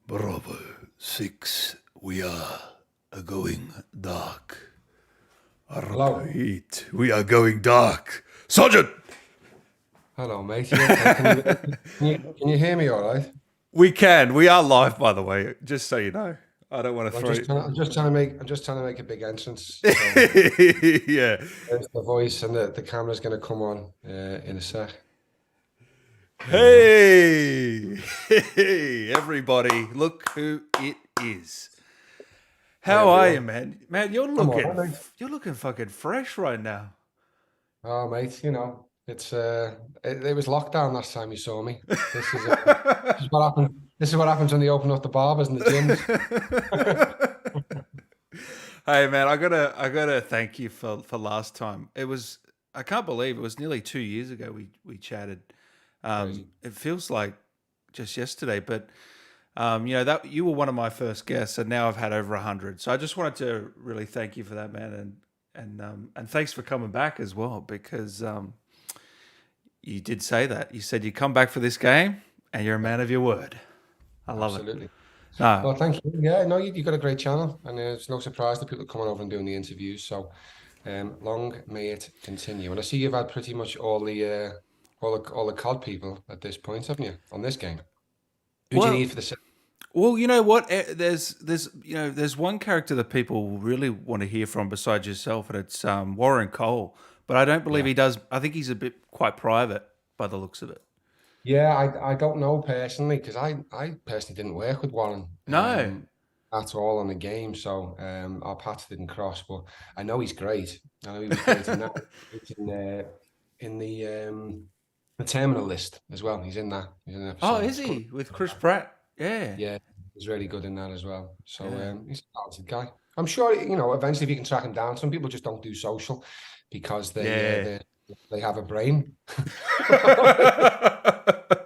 Bravo 6, we are going dark. I Hello. repeat, we are going dark. Sergeant! Hello, mate. You okay? Can you hear me all right? We can. We are live, by the way, just so you know. I don't want to I'm throw just you. trying, I'm just trying to make a big entrance. So Yeah. there's the voice and the camera's going to come on in a sec. There we go. Hey! Hey, everybody, look who it is. Hi, How are you, everyone. man? Man, you're I'm all looking right, mate. you're looking fucking fresh right now. Oh, mate, it was lockdown last time you saw me. This is what happened. This is what happens when they open up the barbers and the gyms. Hey man, I gotta thank you for last time. I can't believe it was nearly 2 years ago we chatted. Crazy. It feels like just yesterday, but that you were one of my first guests, and now I've had over 100. So I just wanted to really thank you for that, man, and thanks for coming back as well because you did say that. You said you come back for this game, and you're a man of your word. I love it. Absolutely. No, Well, thank you. Yeah, no, you've got a great channel, and it's no surprise that people are coming over and doing the interviews. So, long may it continue. And I see you've had pretty much all the COD people at this point, haven't you, on this game? Who do you well, need for the set? Well, you know what? There's one character that people really want to hear from besides yourself, and it's Warren Cole. But I don't believe Yeah, he does. I think he's a bit quite private by the looks of it. yeah. I don't know personally because I personally didn't work with Warren No. at all on the game, so our paths didn't cross. But I know he's great. I know he was great in that. He's in the terminal list as well. He's in that. He's in an Oh, episode. is It's good. he with Chris Pratt? Yeah. Yeah, he's really good in that as well. So Yeah. he's a talented guy. I'm sure eventually if you can track him down. Some people just don't do social because Yeah. they have a brain.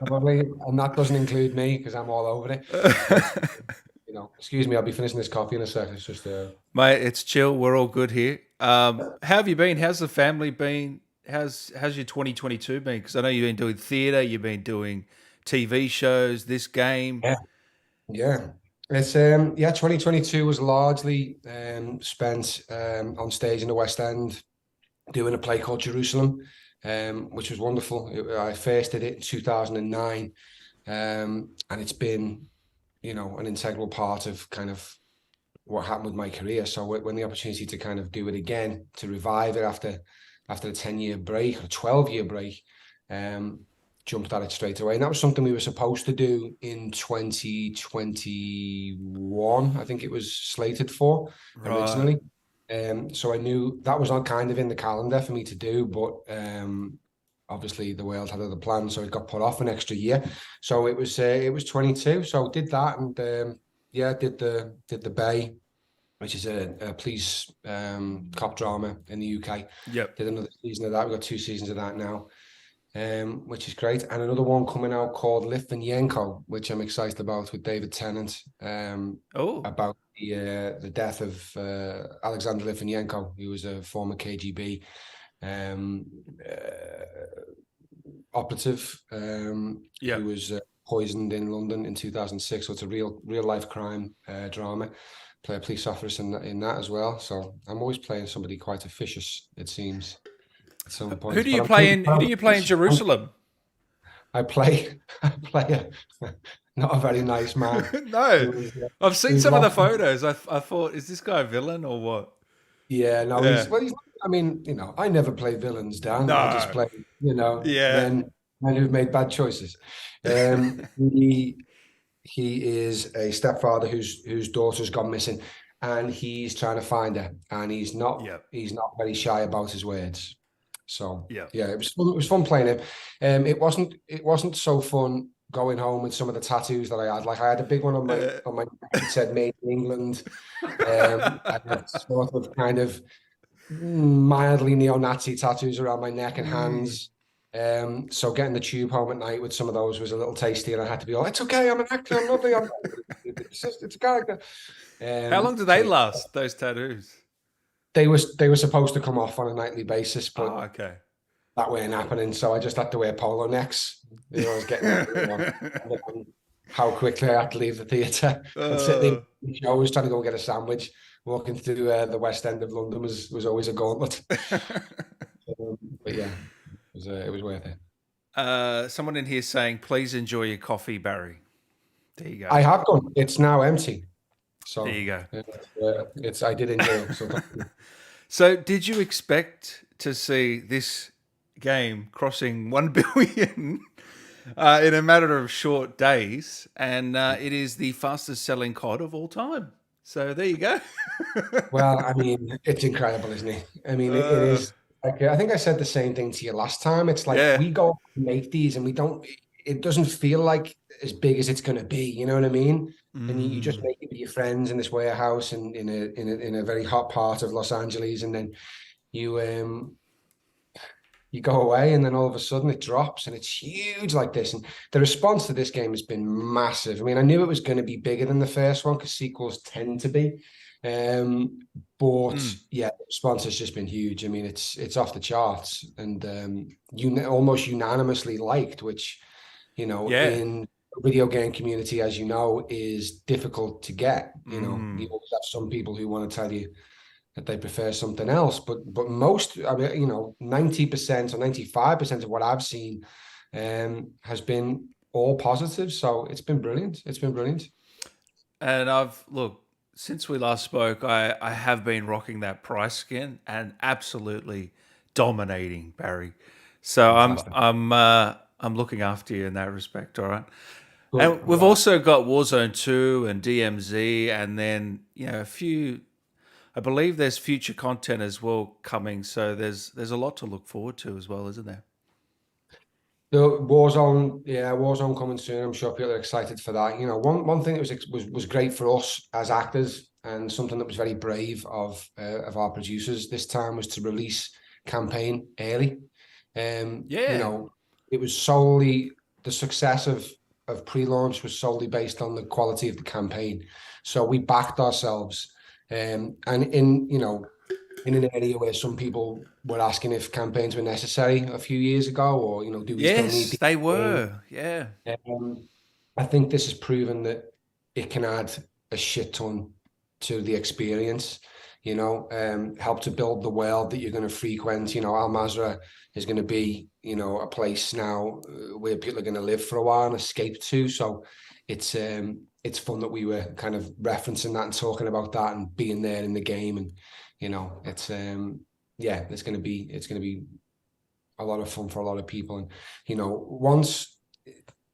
Probably, and that doesn't include me because I'm all over it. But excuse me, I'll be finishing this coffee in a second. It's just Mate, it's chill. We're all good here. How have you been? How's the family been? How's your 2022 been? Because I know you've been doing theatre, you've been doing TV shows, this game. yeah, yeah. It's 2022 was largely spent on stage in the West End doing a play called Jerusalem, which was wonderful. I first did it in 2009, and it's been, an integral part of kind of what happened with my career. So when the opportunity to kind of do it again, to revive it after a 10-year break or a 12-year break, jumped at it straight away. And that was something we were supposed to do in 2021. I think it was slated for Right. originally. So I knew that was on kind of in the calendar for me to do, but obviously the world had other plans, so it got put off an extra year. So it was 22. So did that, and did the Bay, which is a police cop drama in the UK. Yep. Did another season of that. We've got 2 seasons of that now, which is great. And another one coming out called Litvinenko, which I'm excited about with David Tennant, Oh, about the death of Alexander Litvinenko, who was a former KGB um, operative who yep. was poisoned in London in 2006. So it's a real life crime drama. Play a police officer in that as well. So I'm always playing somebody quite officious, it seems, at some Who points. do But you I'm play pretty in? Who proud do of you play in this. Jerusalem? I play I play a not a very nice man No, who is I've seen who's some of the lost. photos. I thought, is this guy a villain or what? Yeah, no, Yeah. he's I mean, I never play villains, Dan. I just No. play, Yeah. men who've made bad choices. He is a stepfather whose daughter's gone missing, and he's trying to find her, and Yep. he's not very shy about his words. So Yep. yeah, it was fun playing him. It wasn't so fun going home with some of the tattoos that I had. Like I had a big one on my Uh, neck that said "Made in England." I had sort of kind of mildly neo-Nazi tattoos around my neck and mm. hands. So getting the tube home at night with some of those was a little tasty, and I had to be like, "It's okay, I'm an actor, I'm not the, it's a character." How long do So they yeah, last? Those tattoos? they were supposed to come off on a nightly basis, but Oh, okay. that weren't happening. So I just had to wear polo necks. I was getting how quickly I had to leave the theatre and sitting Uh, in the show, was trying to go and get a sandwich. Walking through the West End of London was always a gauntlet. But yeah, it was worth it. someone in here saying, please enjoy your coffee, Barry. There you go. I have done. It's now empty, There you so go. it's I did enjoy it. So thank you. So, did you expect to see this game crossing 1 billion in a matter of short days? And it is the fastest selling COD of all time. So, there you go. Well, I mean, it's incredible, isn't it? I mean, it uh, is. Like, I think I said the same thing to you last time. It's like yeah. we go and make these, and we don't. It doesn't feel like as big as it's going to be. You know what I mean? And you just Mm, make it with your friends in this warehouse and in a very hot part of Los Angeles, and then you you go away and then all of a sudden it drops and it's huge like this. And the response to this game has been massive. I mean, I knew it was going to be bigger than the first one because sequels tend to be. Um, but mm, yeah, the response has just been huge. I mean, it's off the charts and almost unanimously liked, which, yeah. in the video game community, as you know, is difficult to get. You Mm, always have some people who want to tell you that they prefer something else. But most, I mean, 90% or 95% of what I've seen has been all positive. So it's been brilliant. It's been brilliant. and look, since we last spoke, I have been rocking that price skin and absolutely dominating, Barry. So Fantastic. I'm looking after you in that respect, all right? Good. And I'm we've glad. also got Warzone 2 and DMZ, and then a few. I believe there's future content as well coming, so there's a lot to look forward to as well, isn't there? The Warzone, yeah, Warzone coming soon. I'm sure people are excited for that. One thing that was great for us as actors, and something that was very brave of our producers this time, was to release campaign early. Yeah, It was solely the success of pre-launch was solely based on the quality of the campaign. So we backed ourselves. And in an area where some people were asking if campaigns were necessary a few years ago, or do we still need yes, the they campaign? were. Yeah, Um, I think this has proven that it can add a shit ton to the experience. Help to build the world that you're going to frequent. Al Mazrah is going to be, a place now where people are going to live for a while and escape to. So it's fun that we were kind of referencing that and talking about that and being there in the game. And it's yeah, it's going to be a lot of fun for a lot of people. And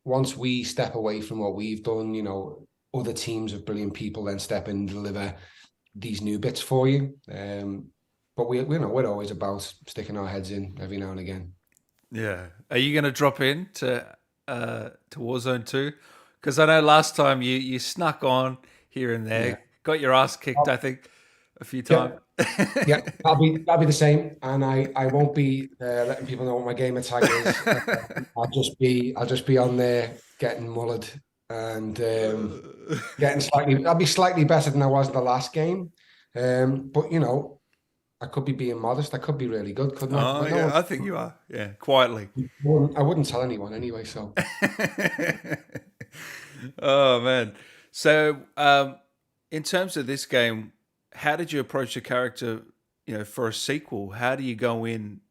once we step away from what we've done, other teams of brilliant people then step in and deliver these new bits for you. But we're always about sticking our heads in every now and again. yeah. Are you going to drop in to Warzone 2? Because I know last time you snuck on here and Yeah. there, got your ass kicked, I Oh, think, a few times. yeah. Yeah. I'll be the same, and I won't be letting people know what my gamer tag is. I'll just be on there getting mullered and getting slightly. I'll be slightly better than I was in the last game. But I could be being modest. I could be really good, couldn't I? Oh But no yeah, one, I think you are. Yeah, quietly. I wouldn't tell anyone anyway. So Oh man. So, in terms of this game, how did you approach the character? For a sequel, how do you go in?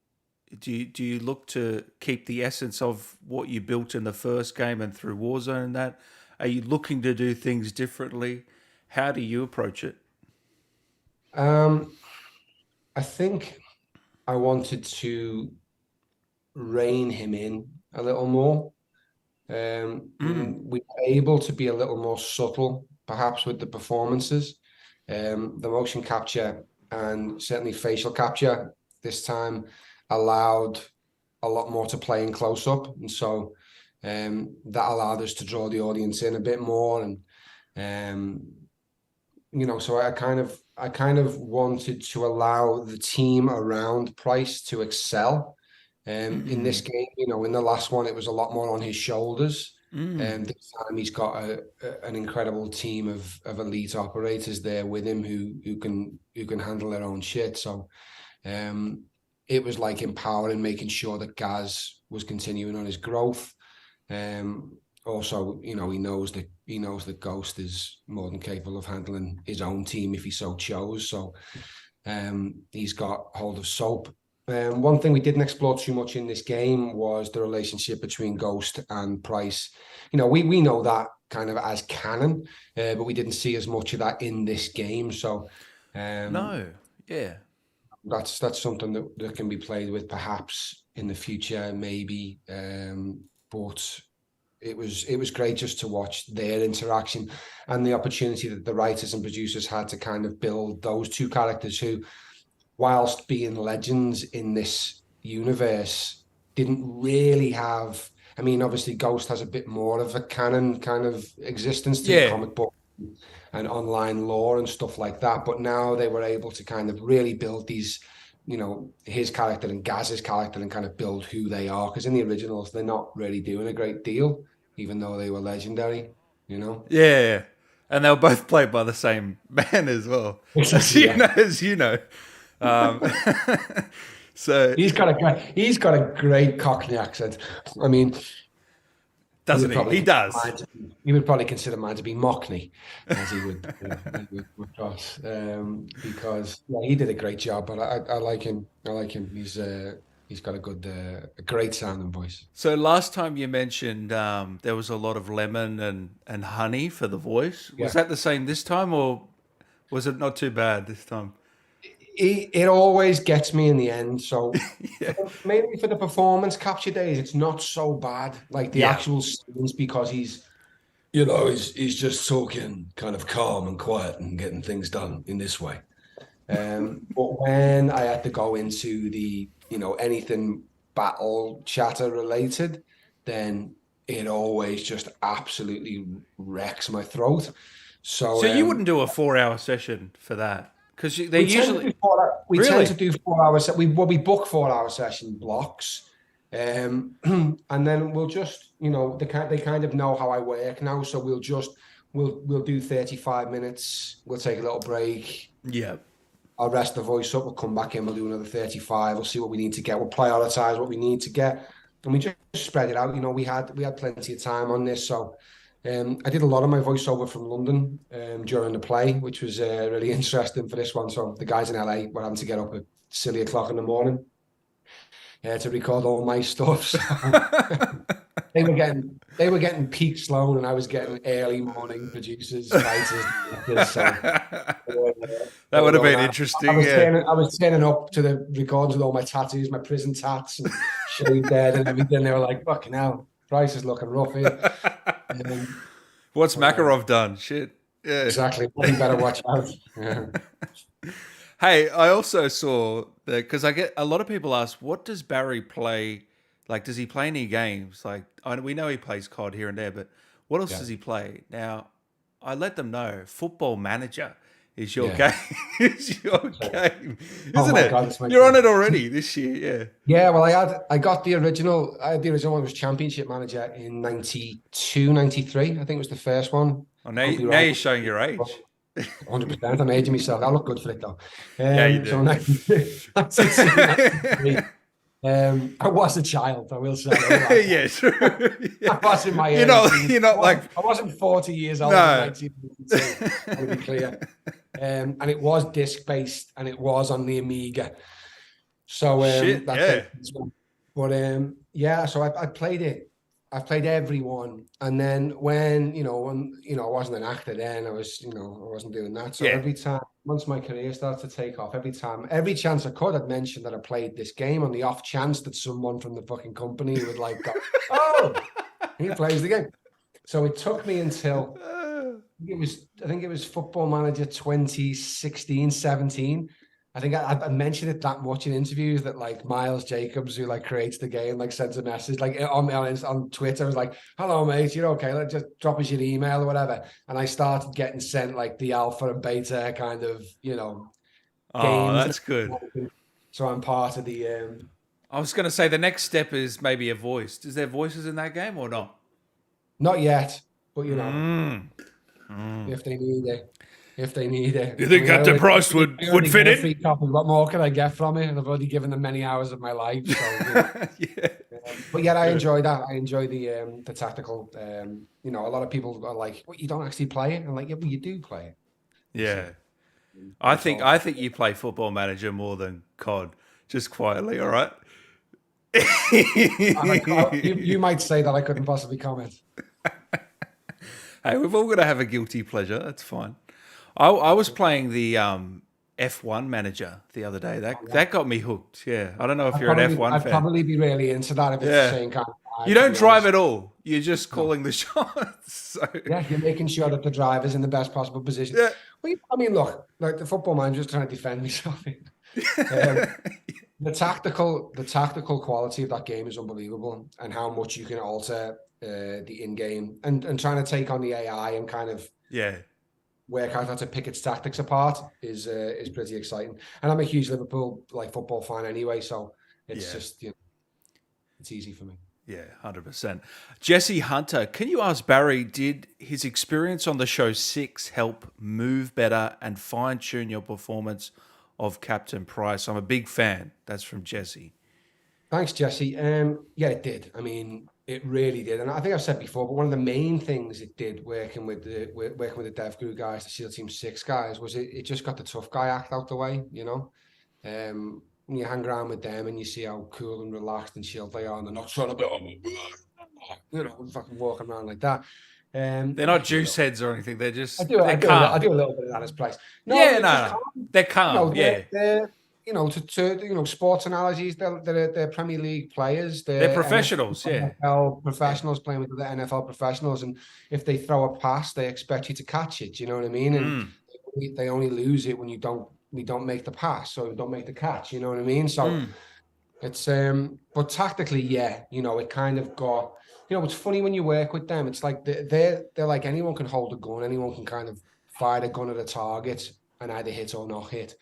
Do you look to keep the essence of what you built in the first game and through Warzone and that? Are you looking to do things differently? How do you approach it? um, I think I wanted to rein him in a little more. Mm. We were able to be a little more subtle, perhaps, with the performances. The motion capture and certainly facial capture this time allowed a lot more to play in close up, and so that allowed us to draw the audience in a bit more. And um, so I kind of wanted to allow the team around Price to excel. In this Mm. game, in the last one, it was a lot more on his shoulders. Mm. This time he's got an incredible team of elite operators there with him who can handle their own shit. So um, it was like empowering, making sure that Gaz was continuing on his growth. Um, also, he knows that Ghost is more than capable of handling his own team if he so chose. So he's got hold of Soap. One thing we didn't explore too much in this game was the relationship between Ghost and Price. We know that kind of as canon, but we didn't see as much of that in this game. So No, yeah, that's something that can be played with perhaps in the future, maybe. But it was great just to watch their interaction and the opportunity that the writers and producers had to kind of build those two characters who, whilst being legends in this universe, didn't really have. I mean, obviously, Ghost has a bit more of a canon kind of existence to the yeah, comic book and online lore and stuff like that. But now they were able to kind of really build these, his character and Gaz's character and kind of build who they are. Because in the originals, they're not really doing a great deal, even though they were legendary. yeah. And they were both played by the same man as well, as Exactly. you Yeah. know. As you know, um, so He's got a great Cockney accent. I mean, he doesn't would he? probably He consider does. mine to be Mockney, as he would, across. Because yeah, he did a great job. But I like him. I like him. He's got a great sounding voice. So last time you mentioned there was a lot of lemon and honey for the voice. Was Yeah. that the same this time, or was it not too bad this time? It always gets me in the end. So Yeah, maybe for the performance capture days, it's not so bad. Like the yeah, actual scenes, because he's just talking kind of calm and quiet and getting things done in this way. But when I had to go into anything battle chatter related, then it always just absolutely wrecks my throat. So so you wouldn't do a 4 hour session for that because they we tend to usually do four. We tend really, to do 4 hour set. We book 4 hour session blocks, and then we'll just they kind of know how I work now, so we'll do 35 minutes. We'll take a little break. yeah, I'll rest the voice up. We'll come back in. We'll do another 35. We'll see what we need to get. We'll prioritize what we need to get, and we just spread it out. We had plenty of time on this, so I did a lot of my voiceover from London during the play, which was really interesting for this one. So the guys in LA were having to get up at silly o'clock in the morning to record all my stuff. So they were getting peak Sloane, and I was getting early morning producers, writers, directors. So that they were would have going been out. I interesting. was Yeah. turning, I was turning up to the recordings with all my tattoos, my prison tats, and shaved head and everything. They were like, "Fucking hell, Price is looking rough here." Um, What's but, Makarov done? Shit. Yeah. exactly, you better watch out. Yeah. Hey, I also saw that because I get a lot of people ask, what does Barry play? Like, does he play any games? Like, we know he plays COD here and there, but what else Yeah, does he play? Now, I let them know Football Manager is your yeah. game. Is your game, Oh isn't my it? God, it's my You're on game. it already this year. Yeah, well, I got the original. I had the original one, was Championship Manager in 92, 93. I think it was the first one. Yeah. Oh, Could be now wrong. you're showing your age. 100%. I'm aging myself. I look good for it though. Yeah, you So do. 92, 93. I was a child, I will say. Yeah, true. I Yeah. was in my You're early not. teens. You're not like I wasn't 40 years old in no. 1992, to be clear. And it was disc based, and it was on the Amiga. So Shit. that's Yeah. it. But yeah, so I played it. I played everyone, and then when I wasn't an actor then, I wasn't doing that. So Yeah. every time, once my career started to take off, every chance I could, I'd mention that I played this game on the off chance that someone from the fucking company would like go, "Oh, he plays the game." So it took me until I think it was Football Manager 2016, 17. I think I mentioned it that much in interviews that like Miles Jacobs, who like creates the game, like sends a message like on Twitter, was like, "Hello, mate, you're okay? Like, just drop us your email or whatever." And I started getting sent like the alpha and beta kind of Oh, games. that's good. So I'm part of the I was going to say the next step is maybe a voice. Is there voices in that game or not? not yet, but Mm. if they need it. if they need it. You I think mean, Captain Price I would already fit get a in? free copy. What more can I get from it? And I've already given them many hours of my life, so you know. Yeah. But yeah, I Yeah. enjoy that. I enjoy the tactical. You know, a lot of people are like, "Well, you don't actually play it." I'm like, "Yeah, but you do play it." You see, Yeah. and I it's think all. I think you play Football Manager more than COD. Just quietly, all right? You might say that I couldn't possibly comment. Hey, we've all got to have a guilty pleasure. That's fine. I was playing the F1 manager the other day. Oh, yeah. That got me hooked. Yeah. I don't know if you're an F1 I'd fan. probably be really into that if it's the Yeah. same kind of You vibe, to don't be drive honest. at all. You're just No. calling the shots. So, Yeah, you're making sure that the driver's in the best possible position. yeah. Well, I mean, look, like the football man, just trying to defend myself. Um, the tactical quality of that game is unbelievable, and how much you can alter the in-game and trying to take on the AI and kind of Yeah. work out how to pick its tactics apart is pretty exciting. And I'm a huge Liverpool like football fan anyway, so it's Yeah. just it's easy for me. Yeah, 100%. Jesse Hunter, can you ask Barry, did his experience on the show Six help move better and fine tune your performance of Captain Price? I'm a big fan. That's from Jesse. Thanks, Jesse. Yeah, it did. I mean, it really did. And I think I've said before, but one of the main things it did working with the Dev Group guys, the SEAL Team 6 guys, was it just got the tough guy act out the way, you know? When you hang around with them and you see how cool and relaxed and chilled they are, and they're not trying to be, you know, fucking walking around like that. They're I not do a juice little, heads or anything. They're I just, do, they're I calm. do a little bit of that as place. No, Yeah, they're just no. calm. They're You know, calm. Yeah. they're you know, sports analogies, they're Premier League players, They're they're professionals. Yeah. NFL Yeah. professionals playing with the NFL professionals, and if they throw a pass, they expect you to catch it. You know what I mean? And Mm, they only lose it when you don't make the pass or don't make the catch. You know what I mean? So mm. it's but tactically, yeah, you know, it kind of got. You know, it's funny when you work with them. It's like they're like anyone can hold a gun, anyone can kind of fire a gun at a target and either hit or not hit.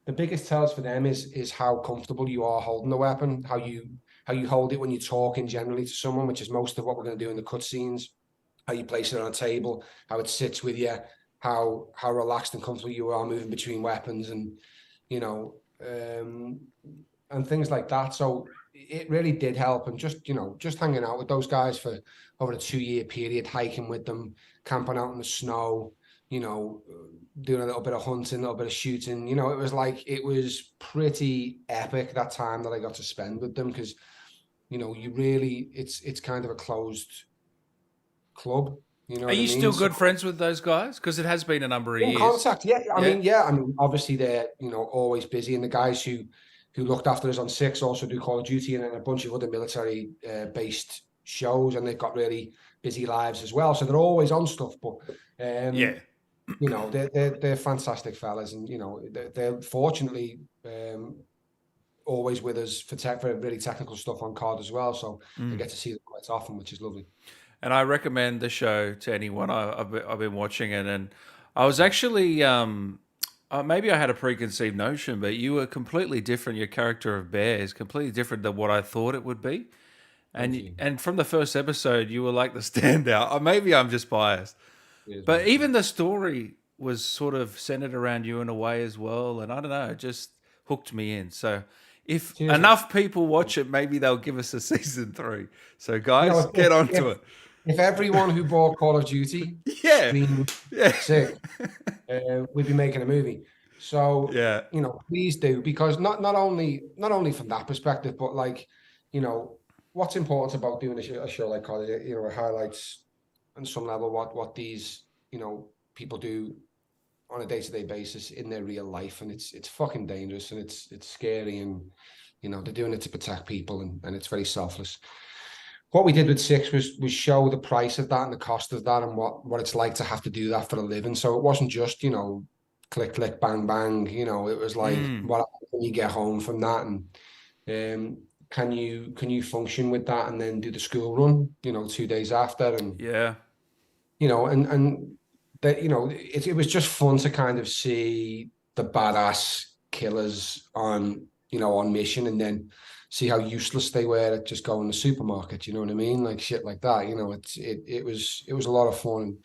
The biggest tells for them is how comfortable you are holding the weapon, how you hold it when you're talking generally to someone, which is most of what we're going to do in the cutscenes. How you place it on a table, how it sits with you, how relaxed and comfortable you are moving between weapons, and you know, and things like that. So it really did help, and just hanging out with those guys for over a 2 year period, hiking with them, camping out in the snow, you know, doing a little bit of hunting, a little bit of shooting. You know, it was pretty epic that time that I got to spend with them, because you know, it's kind of a closed club. You know Are what I you mean? still So good friends with those guys? Because it has been a number of in years. contact, yeah. Yeah. I mean, obviously they're always busy, and the guys who looked after us on Six also do Call of Duty and a bunch of other military based shows, and they've got really busy lives as well. So they're always on stuff, but Yeah. you know, they're fantastic fellas, and you know, they're fortunately always with us for really technical stuff on COD as well. So I Mm. get to see them quite often, which is lovely. And I recommend the show to anyone. I've been watching it, and I was actually maybe I had a preconceived notion, but you were completely different. Your character of Bear is completely different than what I thought it would be. Thank you. And from the first episode, you were like the standout. Or maybe I'm just biased, Cheers, but man. even the story was sort of centered around you in a way as well. And I don't know, it just hooked me in. So if Cheers, man. enough people watch it, maybe they'll give us a season 3. So You know, guys, get onto it. if everyone who bought Call of Duty Yeah, streamed yeah, Six, we'd be making a movie. So, yeah, you know, please do, because not only from that perspective, but like, you know, what's important about doing a show like Call of Duty, you know, it highlights on some level what these, you know, people do on a day-to-day basis in their real life, and it's fucking dangerous, and it's scary, and you know, they're doing it to protect people, and it's very selfless. What we did with Six was show the price of that and the cost of that, and what it's like to have to do that for a living. So it wasn't just, you know, click click bang bang. You know, it was like, mm, what happens when you get home from that, and can you function with that and then do the school run, you know, 2 days after, and yeah, you know, and that, you know, it was just fun to kind of see the badass killers on, you know, on mission, and then see how useless they were at just going to the supermarket. You know what I mean? Like shit like that. You know, it was a lot of fun.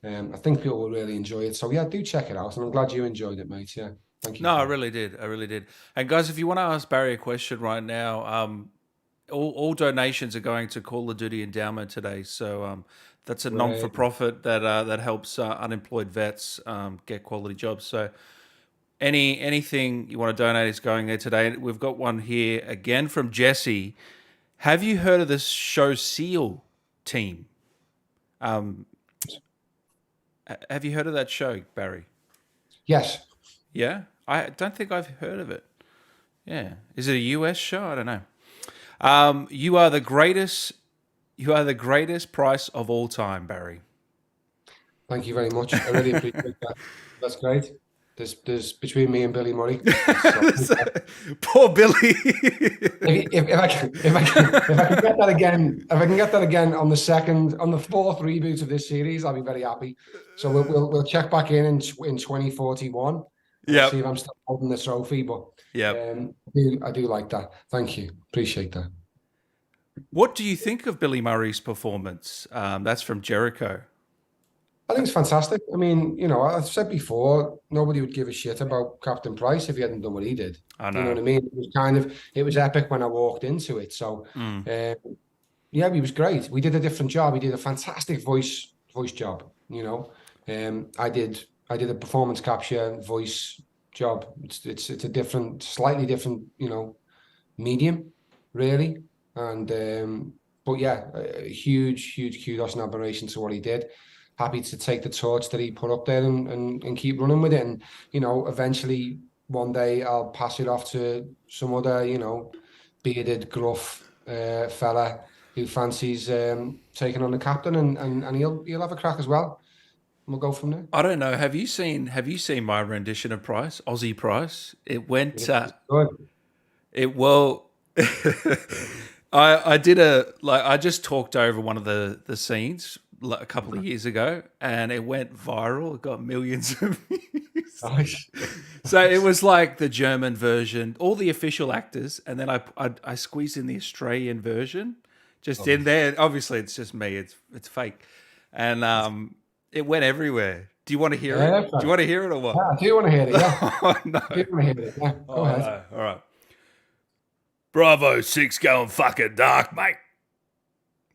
I think people will really enjoy it. So yeah, do check it out. And I'm glad you enjoyed it, mate. Yeah, thank you No, for I that. really did. I really did. And guys, if you want to ask Barry a question right now, all donations are going to Call of Duty Endowment today. So that's a Right. non-for-profit that helps unemployed vets get quality jobs. So anything you want to donate is going there today. We've got one here again from Jesse. Have you heard of this show SEAL Team? Um, have you heard of that show, Barry? Yes. Yeah, I don't think I've heard of it. Yeah, is it a US show? I don't know. You are the greatest. You are the greatest price of all time, Barry. Thank you very much. I really appreciate that. That's great. There's between me and Billy Murray. So Poor Billy. if I can if I can get that again, if I can get that again on the fourth reboot of this series, I'll be very happy. So we'll check back in 2041, and we'll see Yep. if I'm still holding the trophy. But Yep. I do like that. Thank you. Appreciate that. What do you think of Billy Murray's performance? That's from Jericho. I think it's fantastic. I mean, I've said before, nobody would give a shit about Captain Price if he hadn't done what he did. I You know know. what I mean? It was epic when I walked into it. So, Mm. uh, yeah, he was great. We did a different job. He did a fantastic voice job. I did a performance capture voice job. It's a slightly different, medium, really. And but yeah, a huge kudos and admiration to what he did. Happy to take the torch that he put up there and keep running with it. And eventually one day I'll pass it off to some other, bearded, gruff fella who fancies taking on the captain, and he'll have a crack as well. And we'll go from there. I don't know. Have you seen my rendition of Price, Aussie Price? It went. It's good. It well. I did I just talked over one of the scenes like a couple of years ago, and it went viral. It got millions of views. Nice. So it was like the German version, all the official actors, and then I squeezed in the Australian version just in there. Obviously, it's just me. It's fake, and it went everywhere. Do you want to hear it? Yeah, Do you want to hear it or what? I do want to hear it. Yeah, Oh no! I do want to hear it. Yeah, go Oh ahead. no! All right. Bravo 6 going fucking dark, mate.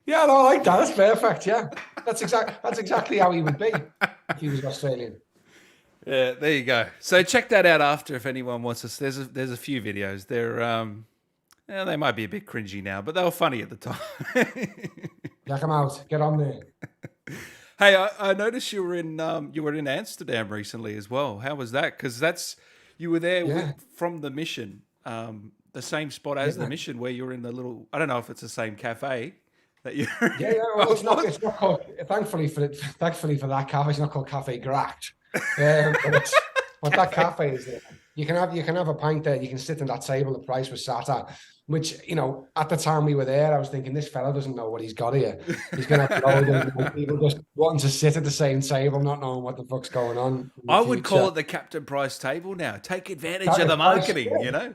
Yeah, no, I like that. That's perfect. Yeah, that's exactly how he would be if he was Australian. Yeah, there you go. So check that out after if anyone wants us. There's a few videos. They're yeah, they might be a bit cringy now, but they were funny at the time. Yeah, come out, get on there. Hey, I noticed you were in Amsterdam recently as well. How was that? Because you were there Yeah, from the mission, the same spot as the yeah, mission where you were in the little. I don't know if it's the same cafe that you're yeah, in. yeah. Well, it's not called. Thankfully for that cafe, it's not called Cafe Gracht. But that cafe is there. You can have a pint there. You can sit in that table the price was sat at. Which, at the time we were there, I was thinking this fella doesn't know what he's got here. He's gonna have loads of people just wanting to sit at the same table, not knowing what the fuck's going on in the I would call future. it the Captain Price table now. Take advantage That of is the price. marketing, you know?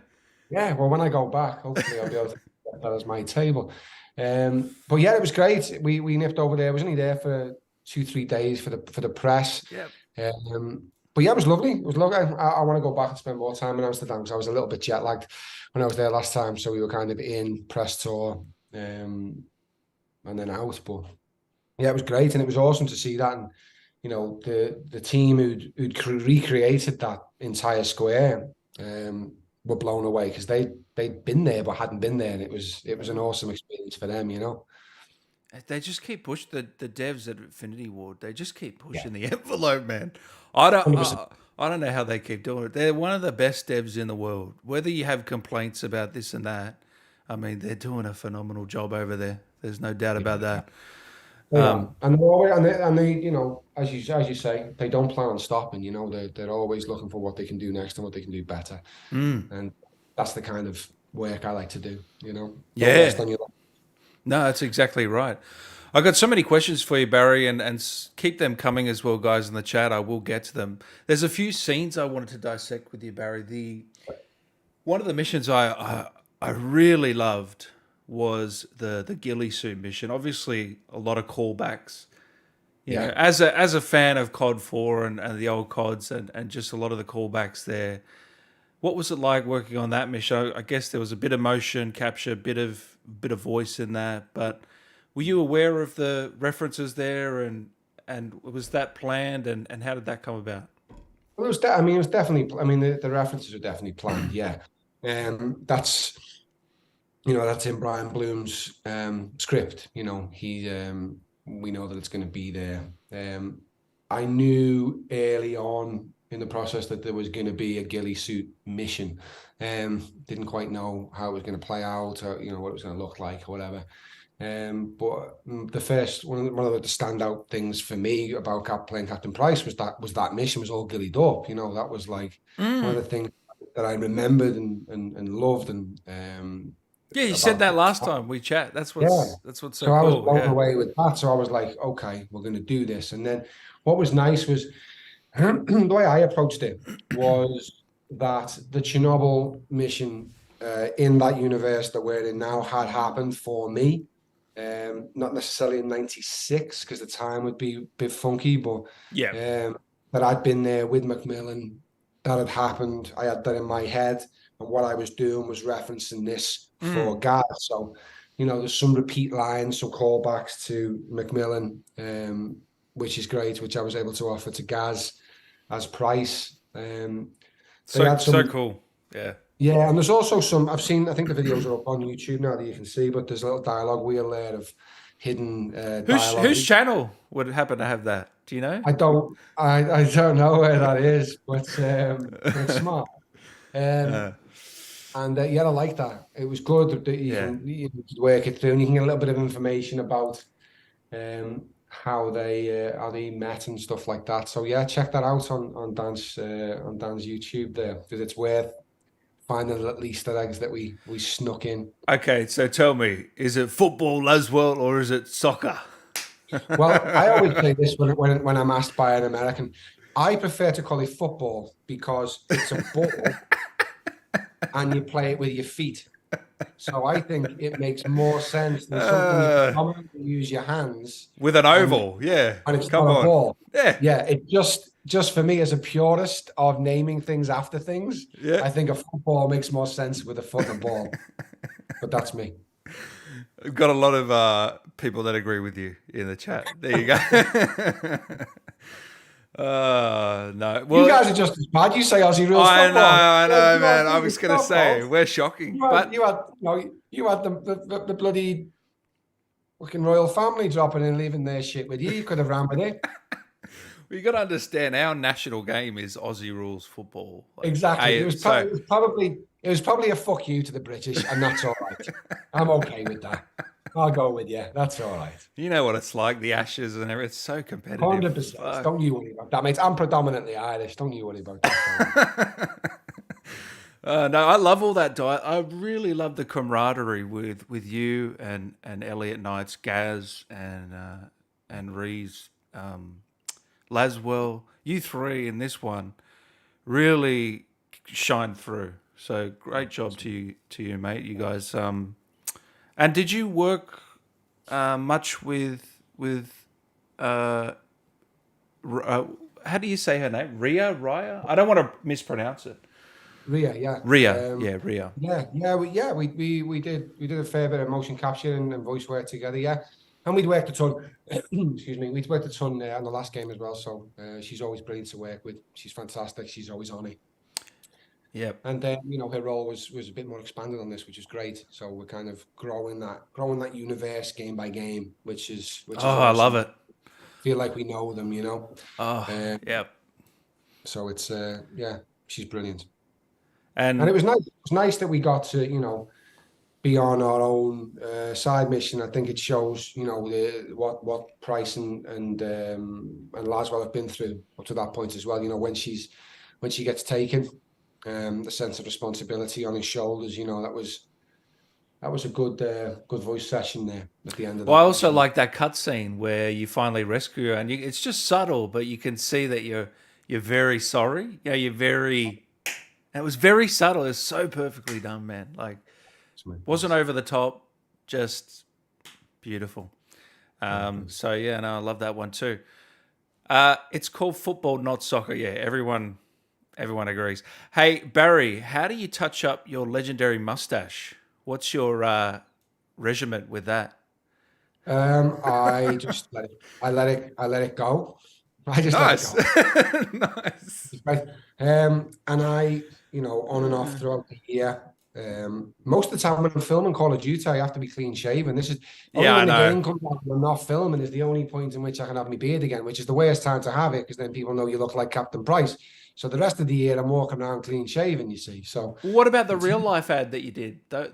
Yeah, well, when I go back, hopefully I'll be able to get that as my table. But yeah, it was great. We nipped over there. I was only there for 2-3 days for the press. Yeah. But yeah, it was lovely. It was lovely. I want to go back and spend more time in Amsterdam because I was a little bit jet lagged when I was there last time. So we were kind of in press tour, and then out. But yeah, it was great, and it was awesome to see that. And the team who'd recreated that entire square were blown away because they'd been there but hadn't been there, and it was an awesome experience for them. They just keep pushing the devs at Infinity Ward. They just keep Yeah, pushing the envelope, man. I don't 100%. I don't know how they keep doing it. They're one of the best devs in the world. Whether you have complaints about this and that, I mean, they're doing a phenomenal job over there. There's no doubt about that. They are, and they're always, and they, as you say, they don't plan on stopping. They're always looking for what they can do next and what they can do better, Mm, and that's the kind of work I like to do. Don't yeah. rest on your. No, that's exactly right. I got so many questions for you, Barry, and keep them coming as well, guys, in the chat. I will get to them. There's a few scenes I wanted to dissect with you, Barry. The one of the missions I really loved was the ghillie suit mission. Obviously, a lot of callbacks, Yeah. as a fan of COD 4 and the old CODs and just a lot of the callbacks there, what was it like working on that mission? I guess there was a bit of motion capture, bit of voice in that, but were you aware of the references there and was that planned and how did that come about? Well, I mean, it was definitely. I mean, the references are definitely planned. Yeah, that's that's in Brian Bloom's script. We know that it's going to be there. I knew early on in the process that there was going to be a ghillie suit mission. Didn't quite know how it was going to play out, or what it was going to look like, or whatever. But the first one of the standout things for me about playing Captain Price was that mission was all gillied up. That was like one of Mm. the things that I remembered and loved and Yeah, you said about that the last time we chat. yeah. That's what's so So I was cool. blown Yeah. away with that. So I was like, okay, we're going to do this. And then what was nice was the way I approached it was that the Chernobyl mission in that universe that we're in now had happened for me. Not necessarily in 96 because the time would be a bit funky, but Yeah. that I'd been there with Macmillan. That had happened. I had that in my head, and what I was doing was referencing this Mm. for Gaz. So, there's some repeat lines, some callbacks to Macmillan, which is great, which I was able to offer to Gaz as Price. They So had so some, cool. Yeah. yeah, and there's also some. I think the videos are up on YouTube now that you can see, but there's a little dialogue wheel there of hidden Whose dialogue. channel would happen to have that? Do you know? I don't know where that is, but it's smart. Um, Uh, and yeah, I like that. It was good that yeah. you can work it through, and you can get a little bit of information about how they met and stuff like that. So yeah, check that out on Dan's YouTube there because it's worth finding at least the eggs that we snuck in. Okay, so tell me, is it football as well, or is it soccer? Well, I always say this when I'm asked by an American. I prefer to call it football because it's a ball and you play it with your feet. So I think it makes more sense than something you Uh, predominantly use your hands with an and oval, yeah. it's not Come a on, ball. yeah, Yeah, it just for me as a purist of naming things after things, yeah. I think a football makes more sense with a foot and a ball. But that's me. We've got a lot of people that agree with you in the chat. There you go. No, You well, guys are just as bad. You say Aussie rules football. I Yeah, know, you are man. I too. was It's gonna your say fault. we're shocking, You had, but you had, you had the bloody fucking royal family dropping in, leaving their shit with you. You could have ran with it. you got to understand our national game is Aussie rules football. Like, Exactly. It hey, was, so probably a fuck you to the British, and that's all right. I'm okay with that. I'll go with you. That's all right. you know what it's like, the Ashes and everything. It's so competitive. 100%. Fuck. Don't you worry about that, mate. I'm predominantly Irish. Don't you worry about that, fella. No, I love all that diet. I really love the camaraderie with you and Elliot Knights, Gaz and Rees, Laswell. You three in this one really shine through. So great job to you, mate. You guys. And did you work much with uh, how do you say her name? Rhea? I don't want to mispronounce it. Ria, yeah. Ria. Yeah, Ria. We did a fair bit of motion capture and voice work together, yeah. And we'd worked a ton. Excuse me, we'd worked a ton on the last game as well. So she's always brilliant to work with. She's fantastic. She's always on it. Yep. And then her role was a bit more expanded on this, which is great. So we're kind of growing that universe game by game, which is Oh, I love awesome. it. Feel like we know them. Oh, yep. So it's yeah, she's brilliant. And it And was nice. It was nice that we got to be on our own side mission. I think it shows what Price and Laswell have been through up to that point as well. When she gets taken, the sense of responsibility on his shoulders. That was a good voice session there at the end of well, I that also mission. like that cutscene where you finally rescue her, and it's just subtle, but you can see that you're very sorry. Yeah, you're very. And it was very subtle. It's so perfectly done, man. Like, wasn't over the top, just beautiful. Yeah, thanks. So yeah, no, I love that one too. It's called football, not soccer. Yeah, everyone agrees. Hey Barry, how do you touch up your legendary mustache? What's your regiment with that? I just let it go. I just let it Nice, go. nice. Right. And on and off throughout the year. Most of the time when I'm filming Call of Duty, I have to be clean shaven. This is only Yeah, I when the know. game comes out and I'm not filming is the only point in which I can have my beard again, which is the worst time to have it because then people know you look like Captain Price. So the rest of the year I'm walking around clean shaven, you see. So What about the it's real life ad that you did? The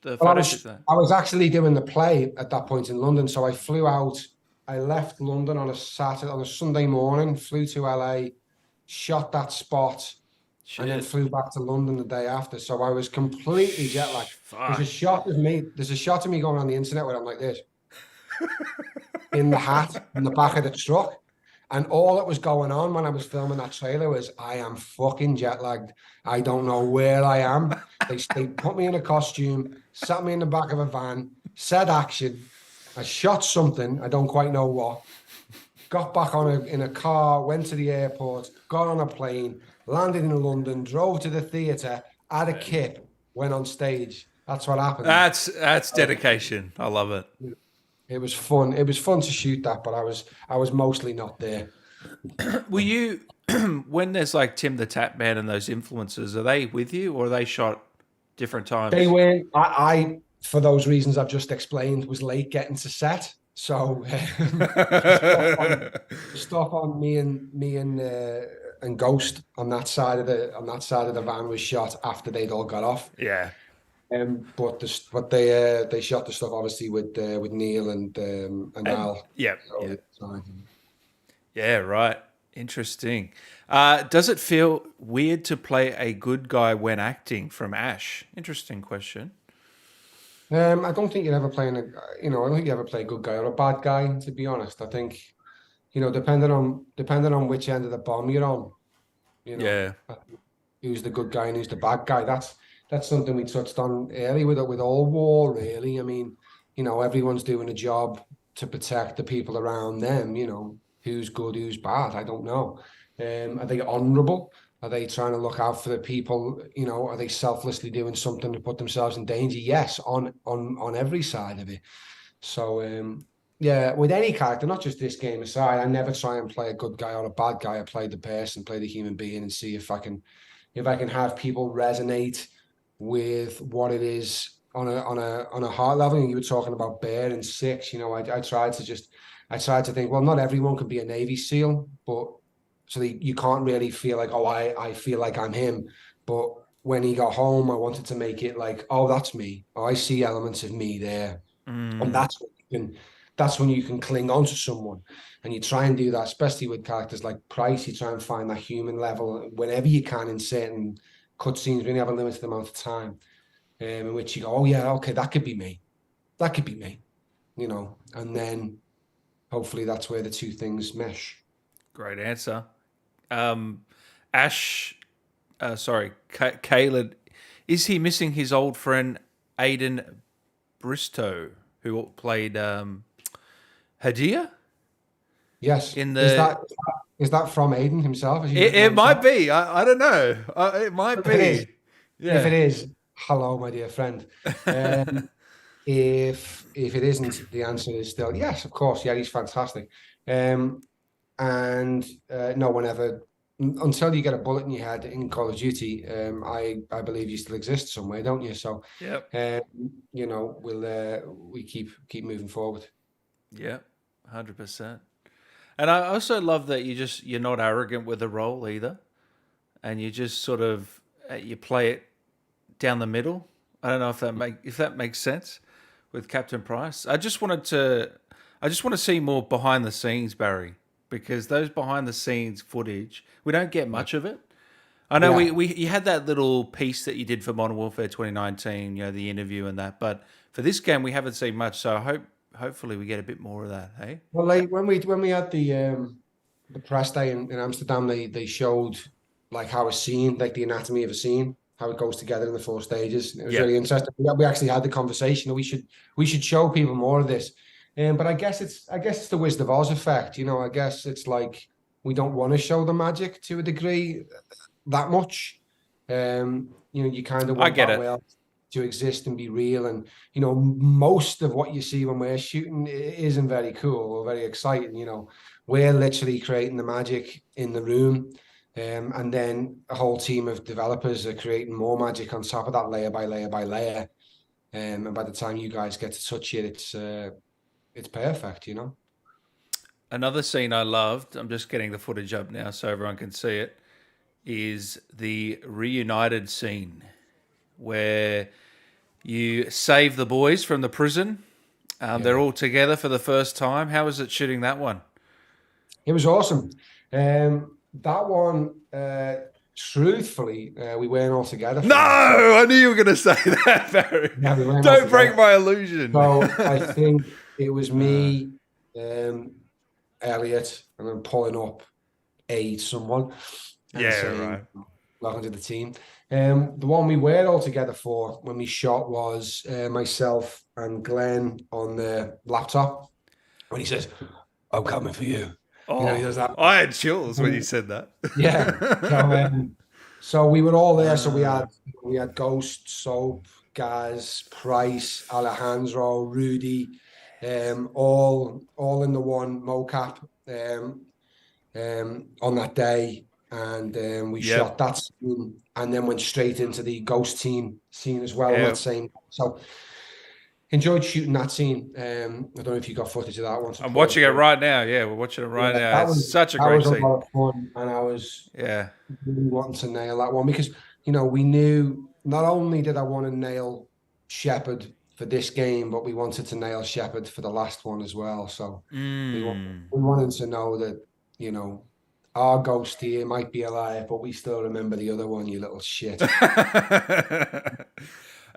well, photo shoot for that. I was actually doing the play at that point in London. So I flew out. I left London on a Sunday morning, flew to LA, shot that spot, and then Shit. flew back to London the day after. So I was completely jet lagged. There's a Fuck. shot of me. There's a shot of me going on the internet where I'm like this in the hat in the back of the truck. And all that was going on when I was filming that trailer was I am fucking jet lagged. I don't know where I am. They put me in a costume, sat me in the back of a van, said action. I shot something, I don't quite know what. Got back in a car, went to the airport, got on a plane, landed in London, drove to the theatre, had a kip, went on stage. That's what happened. That's dedication. I love it. It was fun. It was fun to shoot that, but I was mostly not there. Were you when there's like Tim the Tap Man and those influencers? Are they with you, or are they shot different They times? weren't. For those reasons I've just explained, was late getting to set. So the stuff on me and Ghost on that side of the van was shot after they'd all got off. Yeah. But they shot the stuff obviously with Neil and And Al. yeah, So, yeah, yeah. Right. Interesting. Does it feel weird to play a good guy when acting? From Ash. Interesting question. I don't think you're ever playing I don't think you ever play a good guy or a bad guy, to be honest. I think, depending on which end of the bomb you're on, you know, Yeah. who's the good guy and who's the bad guy. That's something we touched on early with all war, really. I mean, everyone's doing a job to protect the people around them, who's good, who's bad. I don't know. Are they honorable? Are they trying to look out for the people? Are they selflessly doing something to put themselves in danger? Yes, on every side of it. So yeah, with any character, not just this game aside, I never try and play a good guy or a bad guy. I play the person, play the human being, and see if I can have people resonate with what it is on a heart level. And you were talking about Bear and Six. I tried to think, well, not everyone can be a Navy SEAL, but so you can't really feel like, oh, I feel like I'm him. But when he got home, I wanted to make it like, oh, that's me. Oh, I see elements of me there. And Mm. that's when you can cling on to someone. And you try and do that, especially with characters like Price. You try and find that human level whenever you can in certain cutscenes when you have a limited amount of time, in which you go, oh yeah, okay, that could be me. That could be me, and then hopefully that's where the two things mesh. Great answer. Ash. Sorry, Caleb. Is he missing his old friend Aiden Bristow, who played Hadia Yes. in Is the? that is that from Aiden himself, as you It mentioned? might be. I don't know. It might If it is, be. if it Yeah. is, hello, my dear friend. Um, if it isn't, the answer is still yes, of course. Yeah, he's fantastic. Um, and no one ever, until you get a bullet in your head in Call of Duty, I believe you still exist somewhere, don't you? So, Yep. um, we keep moving forward. Yep. 100%. And I also love that you're not arrogant with the role either, and you just sort of you play it down the middle. I don't know if that makes sense with Captain Price. I just want to see more behind the scenes, Barry, because those behind the scenes footage we don't get Yeah, much of it. I know yeah. you had that little piece that you did for Modern Warfare 2019, the interview and that, but for this game we haven't seen much. So hopefully we get a bit more of that. Hey, Well, like when we had the press day in Amsterdam, they showed like how a scene, like the anatomy of a scene, how it goes together in the four stages. And it was yeah, really interesting. We actually had the conversation. We should show people more of this. But I guess it's the Wizard of Oz effect. I guess it's like we don't want to show the magic to a degree that much. You kind of I want get that it. world to exist and be real. And most of what you see when we're shooting isn't very cool or very exciting. We're literally creating the magic in the room. And then a whole team of developers are creating more magic on top of that, layer by layer by layer. And by the time you guys get to touch it, it's perfect. Another scene I loved, I'm just getting the footage up now so everyone can see it, is the reunited scene where you save the boys from the prison. They're Yeah, all together for the first time. How was it shooting that one? it was awesome. That one, truthfully, we weren't all together No, for it. So I knew you were going to say that, Barry. yeah, we weren't all Don't break together. my illusion. So I think it was Uh, me, um, Elliot, and then pulling up someone and yeah, saying, right. welcome to the team. The one we were all together for when we shot was myself and Glenn on the laptop. When he says, I'm coming for you. He Oh, does that. I had chills when you said that. Yeah. So we were all there. So we Uh, had we had Ghost, Soap, Gaz, Price, Alejandro, Rudy, all in the one mocap on that day. And we yep. shot that scene and then went straight into the Ghost team scene as well on that Yep. same. So enjoyed shooting that scene. I don't know if you got footage of that one to I'm put. watching it right now. Yeah, we're watching it right Yeah, now. that It's was such a that great was a scene. lot of fun, and I was Yeah. really wanting to nail that one because we knew not only did I want to nail Shepard for this game, but we wanted to nail Shepard for the last one as well. So Mm. we wanted to know that you know our ghost here might be alive, but we still remember the other one. You little shit,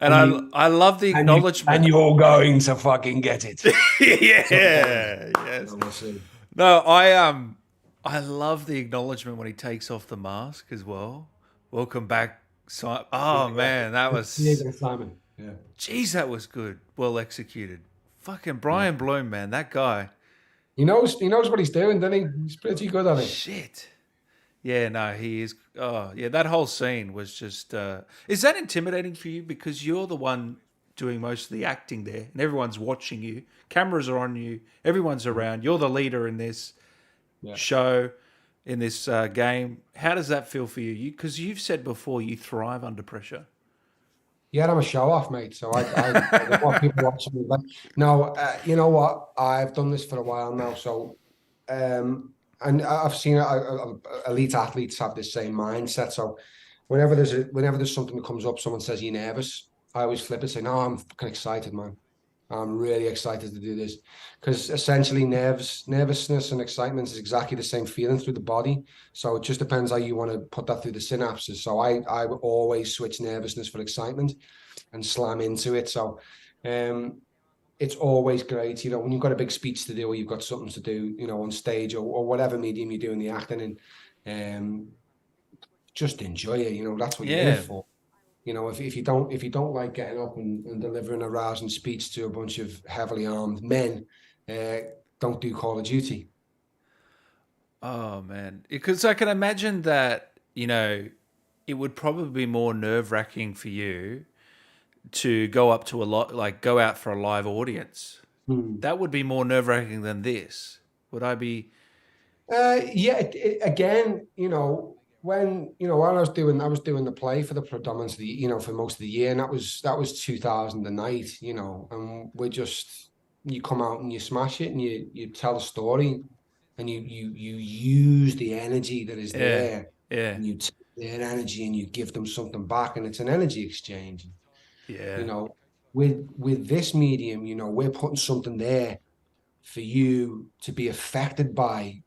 And and I love the and acknowledgement. you're going to fucking get it. So Yeah, yes. we'll see. No, I love the acknowledgement when he takes off the mask as well. Welcome back, Simon. Yeah, Oh yeah. man, that Yeah, was, Simon. Yeah, geez, that was good. Well executed. Fucking yeah. Brian Bloom, man, that guy. He knows what he's doing, doesn't he? He's pretty good at it. Shit. Yeah, no, he is. Oh, yeah, that whole scene was just. Is that intimidating for you because you're the one doing most of the acting there, and everyone's watching you. Cameras are on you. Everyone's around. You're the leader in this Yeah. show, in this game. How does that feel for you? Because you've said before you thrive under pressure. Yeah, I'm a show off, mate. So I don't want people watching me. But no, you know what? I've done this for a while now. So, and I've seen elite athletes have this same mindset. So, whenever there's something that comes up, someone says you're nervous. I always flip it, say, "No, I'm fucking excited, man. I'm really excited to do this." Because essentially, nervousness, and excitement is exactly the same feeling through the body. So it just depends how you want to put that through the synapses. So I would always switch nervousness for excitement and slam into it. So um, it's always great, when you've got a big speech to do or you've got something to do, on stage or whatever medium you're doing the acting in, just enjoy it. That's what you're in it Yeah, for. If you don't like getting up and delivering a rousing speech to a bunch of heavily armed men, uh, don't do Call of Duty. oh man, because I can imagine that it would probably be more nerve wracking for you to go up to a lot, like go out for a live audience. Hmm. That would be more nerve wracking than this. Would I be? Yeah. Again, when I was doing the play for the predominance of for most of the year, and that was 2008. And you come out and you smash it, and you tell a story, and you use the energy that is Yeah, there, yeah, and you take their energy and you give them something back, and it's an energy exchange. You yeah, know, with this medium, we're putting something there for you to be affected by,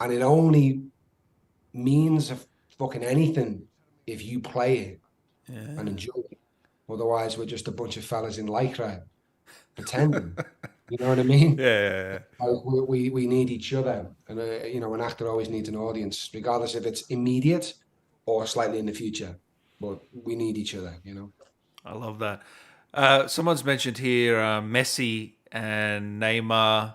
and it only means of fucking anything if you play it and yeah, enjoy it. Otherwise, we're just a bunch of fellas in lycra pretending. You know what I mean? yeah, Like, we need each other, and an actor always needs an audience, regardless if it's immediate or slightly in the future. But we need each other. I love that. Someone's mentioned here Messi and Neymar.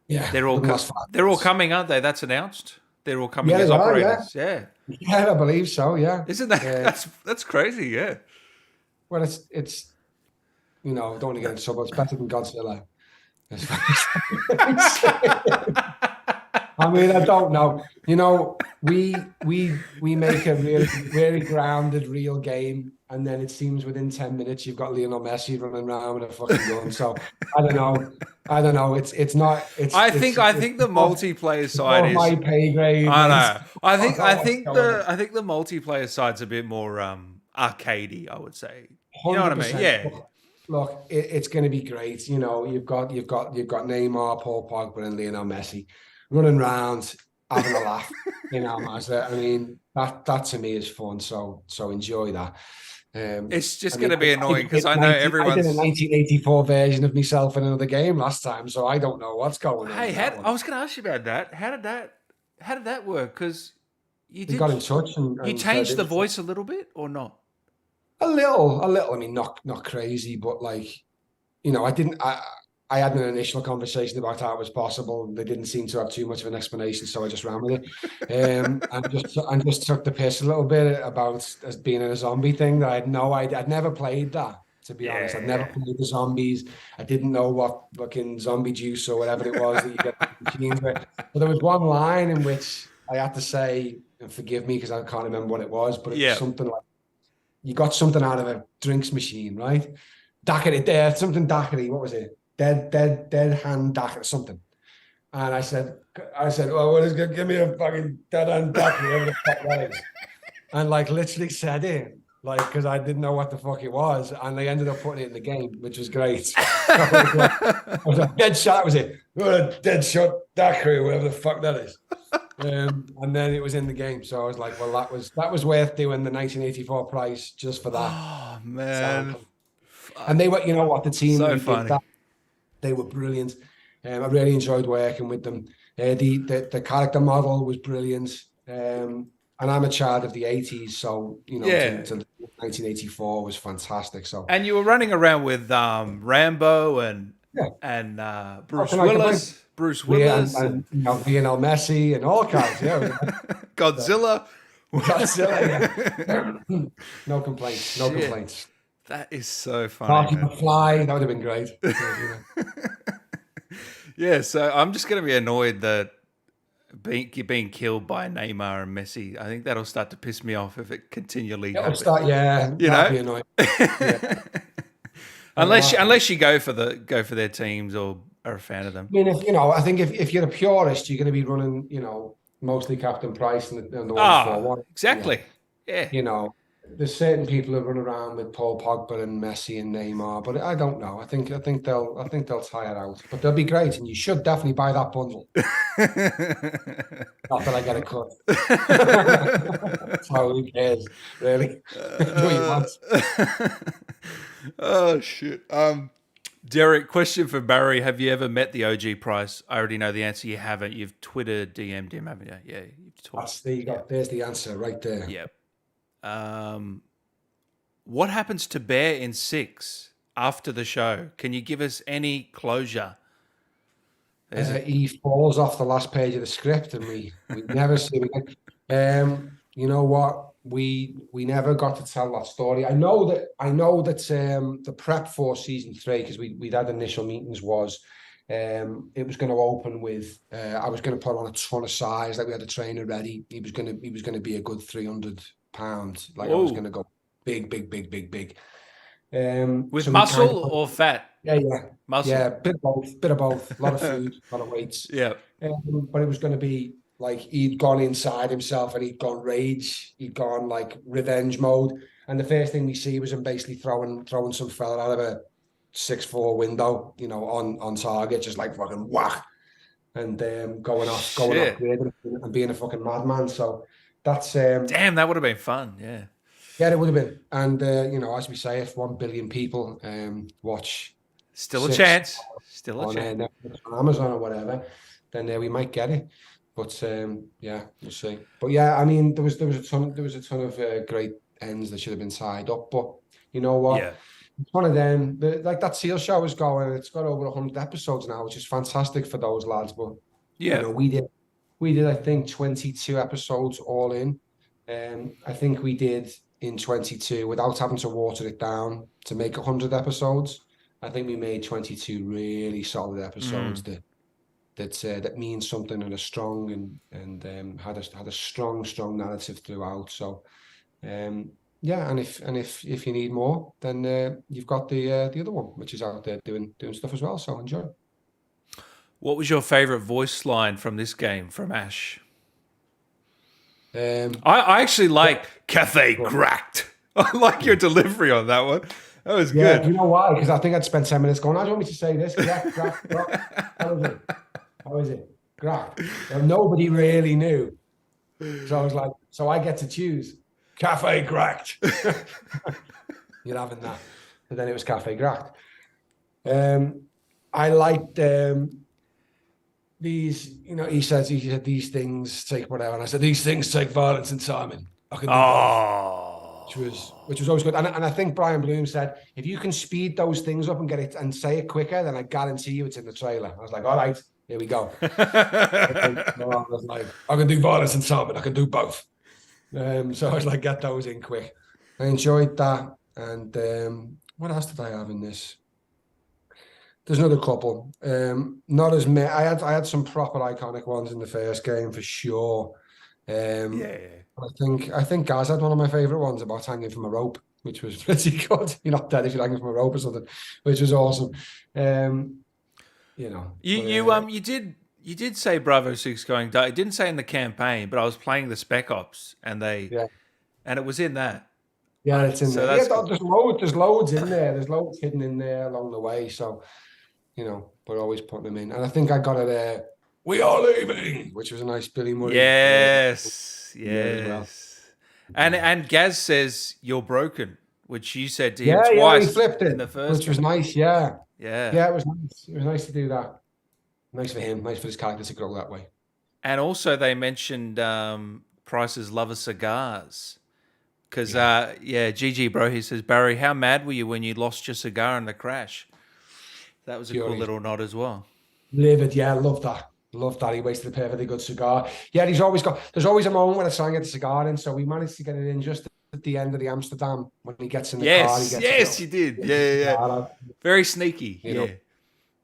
Yeah, wouldn't last five They're all minutes. coming, aren't they? That's announced. They're all coming Yeah, as they are. Yeah, operators. Yeah, yeah, I believe so. Yeah. isn't that Uh, that's crazy? Yeah. well, it's don't want to get into trouble. It's better than Godzilla. As far as I'm saying. I mean, I don't know. We make a really really grounded, real game, and then it seems within 10 minutes you've got Lionel Messi running around with a fucking gun. So I don't know. I don't know. It's not. I It's think the multiplayer side above is. my pay grade. I Like know. I don't know what's going on. I think the multiplayer side's a bit more arcadey, I would say. You know what I mean? 100%. Yeah. Look, it's going to be great. You've got Neymar, Paul Pogba, and Lionel Messi running around having a laugh. I mean that to me is fun. So enjoy that. It's just I going mean, to be annoying because I know I did a everyone's. 1984 version of myself in another game last time, so I don't know what's going on Hey, with that I one. was going to ask you about that. How did that work? Because We got in touch you and said changed it the was voice a little bit or not? a little. I mean, not crazy, but like I didn't. I had an initial conversation about how it was possible. They didn't seem to have too much of an explanation, so I just ran with it. And just took the piss a little bit about as being in a zombie thing that I had no idea. I'd never played that, to be honest. I'd never Yeah. played the zombies. I didn't know what fucking zombie juice or whatever it was that you get in the machines with. But there was one line in which I had to say, and forgive me because I can't remember what it was, but it was Yeah. something like you got something out of a drinks machine, right? Daiquiri there, something daiquiri. What was it? Dead hand daiquiri, something. And I said, well, what is good? Give me a fucking dead hand daiquiri, whatever the fuck that is. And like literally said it, like because I didn't know what the fuck it was, and they ended up putting it in the game, which was great. So I was like, dead shot was it? What a dead shot daiquiri, whatever the fuck that is. And then it was in the game, so I was like, well, that was worth doing the 1984 price just for that. Oh So, man, and they were, you know what, the team so who did funny. that, they were brilliant. I really enjoyed working with them. The character model was brilliant. And I'm a child of the 80s, so Yeah. to 1984 was fantastic. So And you were running around with Rambo yeah, and how can I complain? Bruce Yeah, and, Willis and and Lionel Messi and all kinds. Yeah, so, Godzilla. Godzilla. Yeah. No complaints. No Shit, complaints. that is so funny, Marty man. McFly, that would have been great. Yeah, so I'm just going to be annoyed that being killed by Neymar and Messi. I think that'll start to piss me off if it continually It'll happens. start. Yeah, You that'd know, be annoying. Yeah. unless you go for their teams or are a fan of them. I mean, I think if you're a purist, you're going to be running, mostly Captain Price and the Ah, 141. Yeah, exactly. Yeah. you know, there's certain people who run around with Paul Pogba and Messi and Neymar, but I don't know. I think they'll tire out, but they'll be great, and you should definitely buy that bundle. Not that I get a cut. So who cares, really? Do what you want. Oh shit. Derek, question for Barry. Have you ever met the OG Price? I already know the answer. You haven't. You've Twitter DM'd him, haven't you? Yeah, you've talked. There you Yeah. go. There's the answer right there. Yep. What happens to Bear in 6 after the show? Can you give us any closure? He falls off the last page of the script, and we never see him again. You know what? We never got to tell that story. I know that the prep for season 3, because we'd had initial meetings, was it was going to open with I was going to put on a ton of size, like we had a trainer ready. He was going to be a good 300 pounds. Like I was going Whoa. to go big, big, big, big, big. With So we kind muscle of or fat? yeah. Muscle. Yeah, bit of both, a lot of food, a lot of weights. Yeah. But it was going to be like he'd gone inside himself and he'd gone rage, he'd gone like revenge mode. And the first thing we see was him basically throwing some fella out of a 6'4" window, on target, just like fucking whack, and going off Shit. grid and being a fucking madman. So that's Damn, that would have been fun. Yeah. yeah, it would have been. And as we say, if 1 billion people watch Still a six chance. Still a on chance. Netflix or Amazon or whatever, then we might get it. But yeah, we'll see. But yeah, I mean, there was a ton of great ends that should have been tied up. But you know what? Yeah. It's one of them. Like that Seal show is going. It's got over 100 episodes now, which is fantastic for those lads. But you Yeah. know, we did I think 22 episodes all in. I think we did in 22 without having to water it down to make 100 episodes. I think we made 22 really solid episodes Mm. that means something and are strong and had a strong narrative throughout. So yeah, and if you need more, then you've got the other one, which is out there doing stuff as well. So enjoy. What was your favorite voice line from this game from Ash? I actually like Cafe Well, Cracked. I like your delivery on that one. That was yeah, good. do you know why? Because I think I'd spent 10 minutes going, I don't want me to say this. Crack. How is it? How is it? Crack. And nobody really knew. So I was like, so I get to choose. Cafe cracked. You're having that. And then it was cafe cracked. I liked these, he said these things take whatever. And I said, these things take violence and timing. I can do both. Which was always good. And I think Brian Bloom said, if you can speed those things up and get it and say it quicker, then I guarantee you it's in the trailer. I was like, all right, here we go. I was like, I can do violence and timing. I can do both. So I was like, get those in quick. I enjoyed that. And what else did I have in this? There's another couple. Not as many. I had some proper iconic ones in the first game for sure. Yeah. I think Gaz had one of my favorite ones about hanging from a rope, which was pretty good. You're not dead if you're hanging from a rope or something, which was awesome. You did say Bravo 6 going dark. It didn't say in the campaign, but I was playing the Spec Ops and yeah, it was in that. it's in So there. Yeah, that's cool. there's loads in there. There's loads hidden in there along the way. So, we're always putting them in. And I think I got it we are leaving, which was a nice Billy Murray. Yes. Yeah, as well. And Gaz says you're broken, which you said to him Yeah, he twice flipped in it, the first which was game. nice. Yeah. Yeah. Yeah, it was nice. It was nice to do that. Nice for him. Nice for his character to grow that way. And also they mentioned Price's love of cigars. Because, Yeah. GG bro, he says, Barry, how mad were you when you lost your cigar in the crash? That was a cool Furious. little nod as well. Livid. Yeah, love that. Love that. He wasted a perfectly good cigar. Yeah, there's always a moment when I try and get the cigar in. So we managed to get it in just at the end of the Amsterdam. When he gets in the car, he gets Yes, you did. Yeah. Very sneaky. you know. Yep.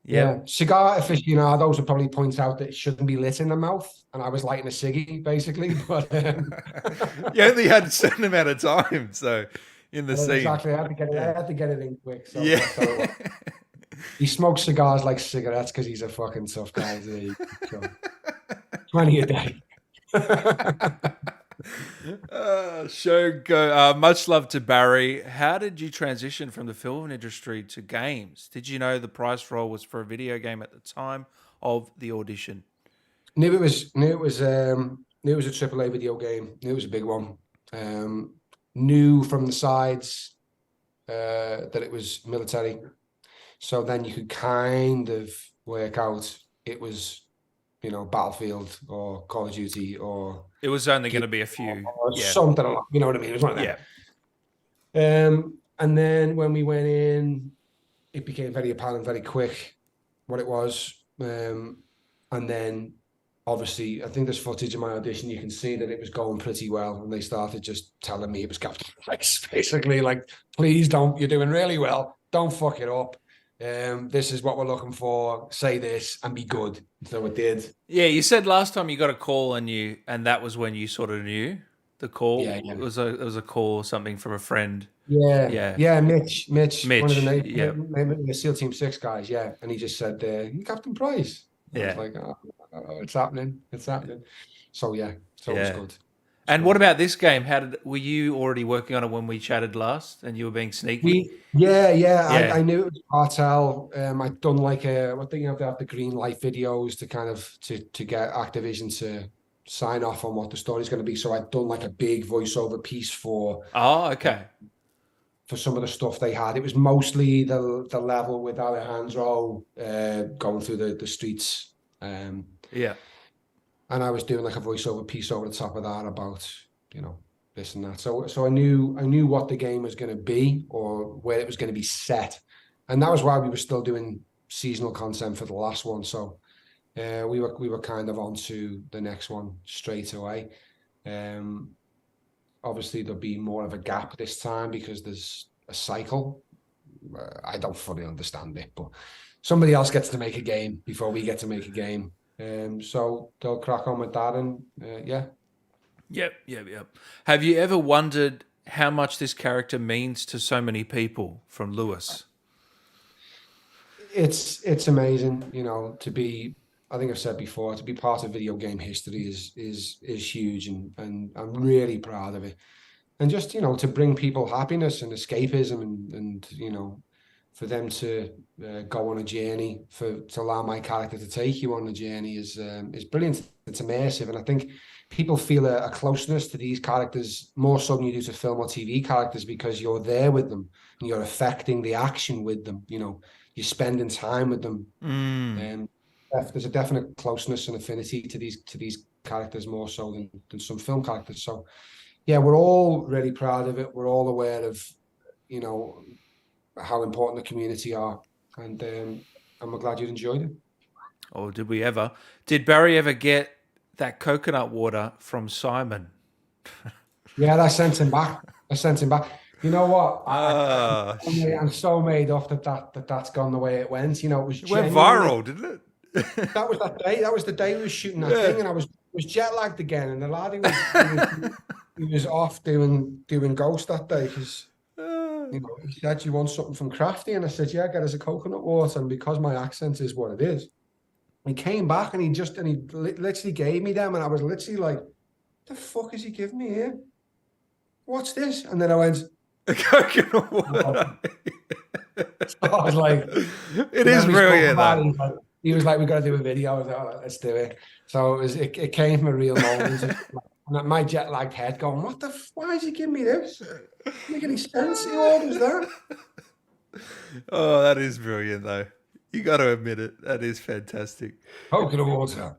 Yeah, cigar aficionados would probably point out that it shouldn't be lit in the mouth, and I was lighting a ciggy basically. But You only had a certain amount of time, so in the scene. exactly, I had to get it in quick. So Yeah. he smokes cigars like cigarettes because he's a fucking tough guy. So 20 a day. Show go. Much love to Barry. How did you transition from the film industry to games? Did you know the price roll was for a video game at the time of the audition? Knew it was a AAA video game. Knew it was a big one. Knew from the sides that it was military. So then you could kind of work out it was, Battlefield or Call of Duty or It was only going to be a few. or something along, you know what I mean? It was one of them. Yeah. And then when we went in, it became very apparent very quick what it was. And then obviously, I think there's footage of my audition. You can see that it was going pretty well. And they started just telling me it was Captain Price, basically like, please don't, you're doing really well. Don't fuck it up. This is what we're looking for. Say this and be good. So it did. Yeah, you said last time you got a call and that was when you sort of knew the call. Yeah. It was a call or something from a friend. Yeah. Mitch, one of yeah. the SEAL Team 6 guys. Yeah. And he just said, Captain Price. I was like, oh, it's happening. It's happening. So yeah, so it was good. And what about this game? Were you already working on it when we chatted last and you were being sneaky? I knew it was Cartel. I'd done I think you have to have the green light videos to kind of to get Activision to sign off on what the story's going to be. So I'd done a big voiceover piece for some of the stuff they had. It was mostly the level with Alejandro going through the streets. Yeah. And I was doing a voiceover piece over the top of that about, this and that. So I knew what the game was going to be or where it was going to be set, and that was why we were still doing seasonal content for the last one. So we were kind of on to the next one straight away. Um, Obviously there'll be more of a gap this time because there's a cycle. I don't fully understand it, but somebody else gets to make a game before we get to make a game. So they'll crack on with that, and yeah. Yep. Have you ever wondered how much this character means to so many people from Lewis? It's amazing, to be. I think I've said before, to be part of video game history is huge, and I'm really proud of it. And just to bring people happiness and escapism, and for them to go on a journey, to allow my character to take you on the journey is brilliant. It's immersive, and I think people feel a closeness to these characters more so than you do to film or TV characters because you're there with them and you're affecting the action with them. You're spending time with them, Mm. and there's a definite closeness and affinity to these characters more so than some film characters. So yeah, we're all really proud of it. We're all aware of, you know, how important the community are, and we're glad you enjoyed it. Or did we ever? Did Barry ever get that coconut water from Simon? Yeah, I sent him back. I sent him back. You know what? Ah, I'm shit. so made off that's gone the way it went. It was It went genuinely viral, didn't it? that was that day. That was the day we was shooting that Yeah. thing, and I was jet lagged again. And the lad he was off doing ghost that day because he said, "You want something from Crafty?" And I said, "Yeah, get us a coconut water." And because my accent is what it is, he came back and he literally gave me them, and I was literally like, "The fuck is he giving me here? What's this?" And then I went, Coconut oh. water. I was like, It and is then we spoke brilliant, about though. it. He was like, "We got to do a video." I was like, "All right, let's do it." So it came from a real moment. And my jet lagged head going, why is he giving me this? Doesn't make any sense. Who orders that? Oh, that is brilliant, though. You got to admit it. That is fantastic. Coconut water.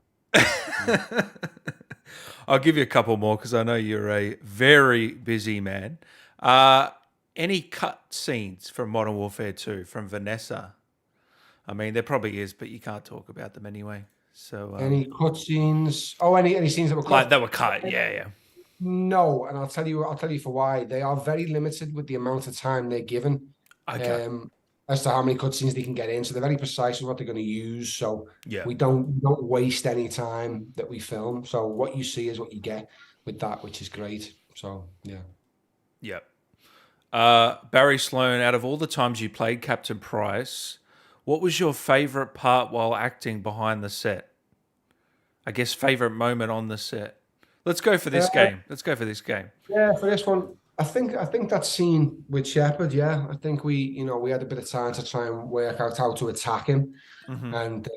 I'll give you a couple more because I know you're a very busy man. Uh, any cut scenes from Modern Warfare 2 from Vanessa? I mean, there probably is, but you can't talk about them anyway. So, Any cutscenes? Oh, any scenes that were like cut? they were cut. Yeah. No, and I'll tell you for why. They are very limited with the amount of time they're given, Okay. um, as to how many cutscenes they can get in. So they're very precise with what they're going to use. So Yeah. we don't waste any time that we film. So what you see is what you get with that, which is great. So yeah. Yeah. Barry Sloane, out of all the times you played Captain Price, what was your favorite part while acting behind the set? I guess favorite moment on the set. Let's go for this Uh, game. Let's go for this game. yeah, for this one, I think that scene with Shepard, yeah, I think we had a bit of time to try and work out how to attack him, Hmm. and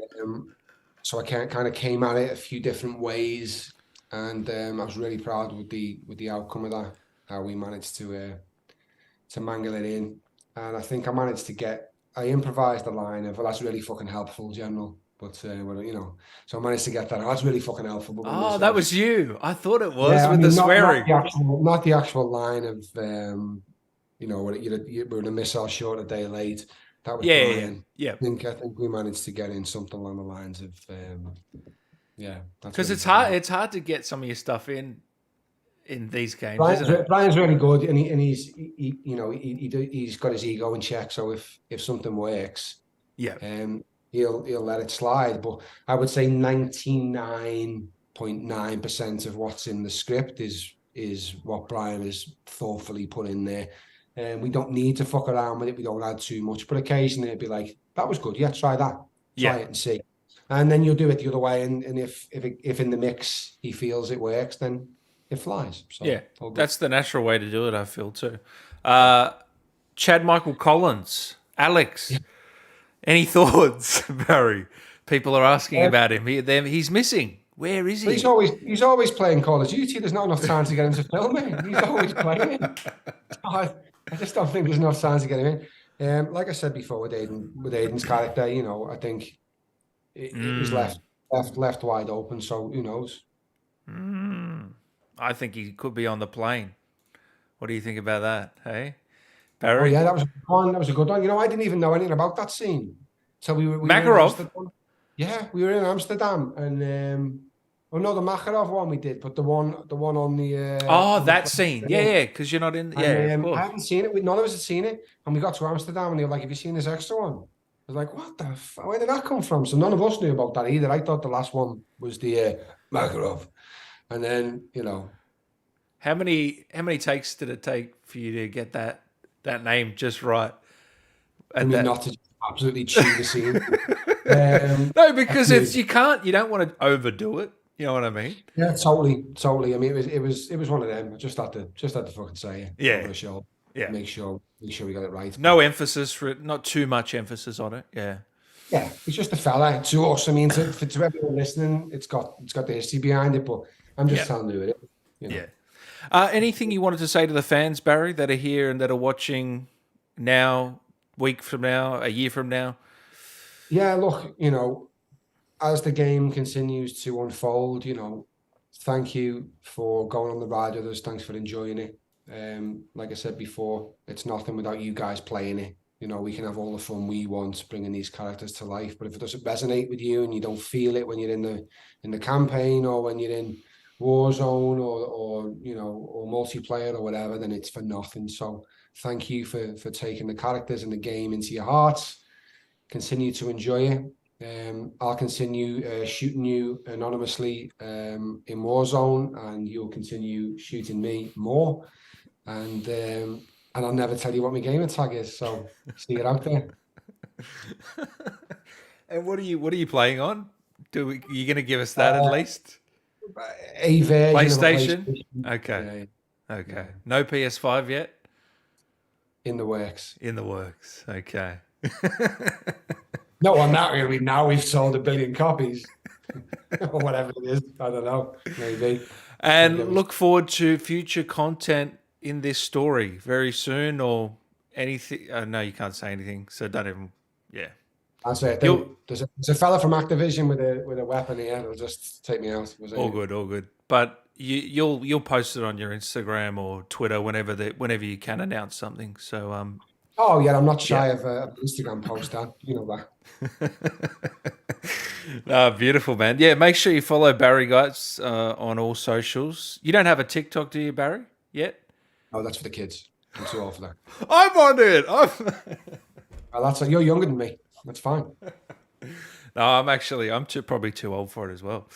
so I kind of came at it a few different ways, and I was really proud with the outcome of that, how we managed to mangle it in, and I think I improvised a line of, "Well, that's really fucking helpful, General." But so I managed to get that. That's really fucking helpful. But we're Oh, missing that our was you. I thought it was Yeah, I with the mean, not swearing. the actual line of we're in a missile short a day late. That was Yeah. Brian. Yeah. I think we managed to get in something along the lines of yeah, that's Because really it's fucking hard. helpful. It's hard to get some of your stuff in these games, Brian's isn't it? Brian's really good, and he's got his ego in check. So if something works, Yeah. he'll let it slide. But I would say 99.9% of what's in the script is what Brian has thoughtfully put in there. And we don't need to fuck around with it. We don't add too much. But occasionally it'd be like, "That was good. Yeah, try that. Yeah. Try it and see." And then you'll do it the other way. And if in the mix he feels it works, then it flies. Yeah. So all good. That's the natural way to do it, I feel too. Uh, Chad Michael Collins, Alex. Any thoughts, Barry? People are asking about him. He's missing. Where is But he? he's always playing Call of Duty. There's not enough time to get him to film it. He's always playing. I just don't think there's enough time to get him in. Like I said before with Aiden's character, I think it was Mm. left wide open. So who knows? Mm. I think he could be on the plane. What do you think about that? Hey, Oh Barry? yeah, that was a good one. That was a good one. You know, I didn't even know anything about that scene. So we were in Makarov? Amsterdam. Yeah, we were in Amsterdam, and oh no, the Makarov one we did, but the one Oh, on the that plane. scene. Yeah, yeah, because you're not in. And Yeah, of I course. hadn't seen it. None of us had seen it, and we got to Amsterdam, and they were like, "Have you seen this extra one?" I was like, "What the? Where did that come from?" So none of us knew about that either. I thought the last one was the Makarov, and then How many takes did it take for you to get that name just right for at me that? not to just absolutely chew the scene. Um, No, a because few. you don't want to overdo it. You know what I mean? Yeah, totally, totally. I mean, it was one of them. I just had to fucking say it over Yeah, a show. yeah. Make sure we got it right. No But emphasis for it, not too much emphasis on it. Yeah, yeah, he's just a fella. To us, I mean, to everyone listening, it's got the history behind it. But I'm just yeah, telling you it. You yeah. know. Anything you wanted to say to the fans, Barry, that are here and that are watching now, week from now, a year from now? Yeah, look, as the game continues to unfold, thank you for going on the ride with us. Thanks for enjoying it. Like I said before, it's nothing without you guys playing it. We can have all the fun we want bringing these characters to life, but if it doesn't resonate with you and you don't feel it when you're in the campaign or when you're in Warzone or multiplayer or whatever, then it's for nothing. So thank you for taking the characters and the game into your hearts. Continue to enjoy it. I'll continue shooting you anonymously in Warzone, and you'll continue shooting me more. And I'll never tell you what my gamer tag is. So see you out there. And what are you playing on? You going to give us that at Uh, least? a version of a PlayStation? PlayStation, Okay. yeah, Okay. yeah, No PS5 yet? in the works. In the works. Okay. No, on that really. Now we've sold 1 billion copies, or whatever it is. I don't know. Maybe. Don't And get me. look forward to future content in this story very soon or anything. No, you can't say anything. So don't even. Yeah. That's it. You'll. There's a fella from Activision with a weapon here. It'll just take me out. Was All it? good. All good. But you'll post it on your Instagram or Twitter whenever you can announce something. So Oh yeah, I'm not yeah. shy of an Instagram post, Dan. You know that. No, beautiful, man. Yeah, make sure you follow Barry, guys, on all socials. You don't have a TikTok, do you, Barry? Yet? Oh, that's for the kids. I'm too old for that. I'm on it. You're younger than me. That's fine. No, I'm probably too old for it as well.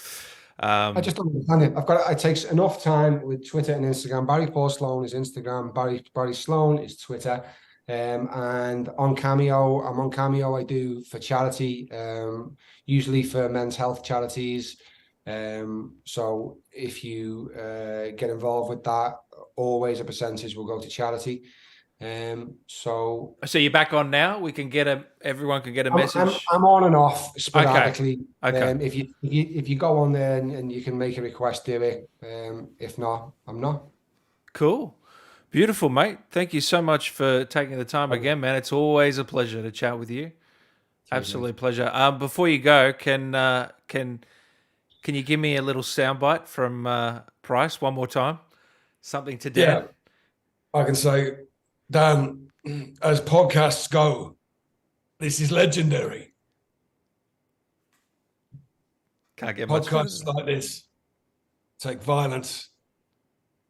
I just don't understand it. It takes enough time with Twitter and Instagram. Barry Paul Sloane is Instagram. Barry Sloane is Twitter. And on Cameo, I'm on Cameo. I do for charity, usually for men's health charities. So if you get involved with that, always a percentage will go to charity. So So you're back on now. Everyone can get a message. I'm on and off Okay. sporadically. Okay. If you go on there and you can make a request, do it. If not, I'm not. Cool. Beautiful, mate. Thank you so much for taking the time again, man. It's always a pleasure to chat with you. Cheers, mate. Absolute pleasure. Before you go, can you give me a little soundbite from Price one more time? Something to Dan. Yeah, I can say, Dan, as podcasts go, this is legendary. Can't get much further. Podcasts like this take violence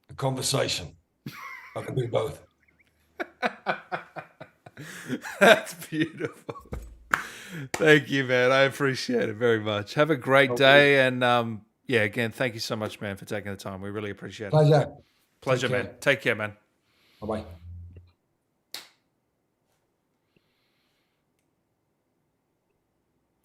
and conversation. I can do both. That's beautiful. Thank you, man. I appreciate it very much. Have a great Okay. day. And yeah, again, thank you so much, man, for taking the time. We really appreciate it. Pleasure. Pleasure, Take man. care. Take care, man. Bye-bye.